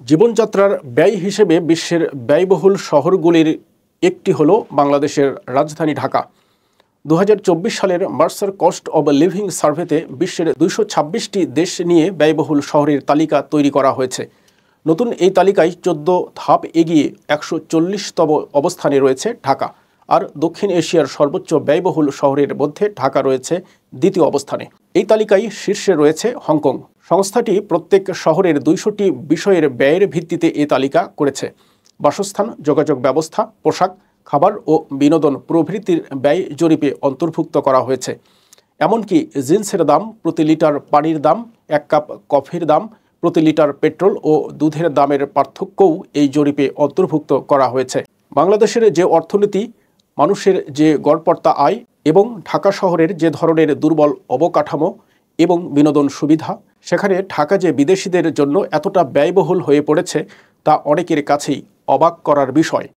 জীবনযাত্রার ব্যয় হিসেবে বিশ্বের ব্যয়বহুল শহরগুলির একটি হল বাংলাদেশের রাজধানী ঢাকা। ২০২৪ সালের মার্সার কস্ট অব লিভিং সার্ভেতে বিশ্বের ২২৬টি দেশ নিয়ে ব্যয়বহুল শহরের তালিকা তৈরি করা হয়েছে। নতুন এই তালিকায় ১৪ ধাপ এগিয়ে ১৪০তম অবস্থানে রয়েছে ঢাকা। আর দক্ষিণ এশিয়ার সর্বোচ্চ ব্যয়বহুল শহরের মধ্যে ঢাকা রয়েছে দ্বিতীয় অবস্থানে। এই তালিকায় শীর্ষে রয়েছে হংকং। সংস্থাটি প্রত্যেক শহরের ২০০টি বিষয়ের ব্যয়ের ভিত্তিতে এই তালিকা করেছে। বাসস্থান, যোগাযোগ ব্যবস্থা, পোশাক, খাবার ও বিনোদন প্রভৃতির ব্যয় জরিপে অন্তর্ভুক্ত করা হয়েছে। এমনকি জিন্সের দাম, প্রতি লিটার পানির দাম, ১ কাপ কফির দাম, প্রতি লিটার পেট্রোল ও দুধের দামের পার্থক্যও এই জরিপে অন্তর্ভুক্ত করা হয়েছে। বাংলাদেশের যে অর্থনীতি, মানুষের যে গড়পড়তা আয় এবং ঢাকা শহরের যে ধরনের দুর্বল অবকাঠামো এবং বিনোদন সুবিধা, সেখানে ঢাকা যে বিদেশিদের জন্য এতটা ব্যয়বহুল হয়ে পড়েছে তা অনেকের কাছেই অবাক করার বিষয়।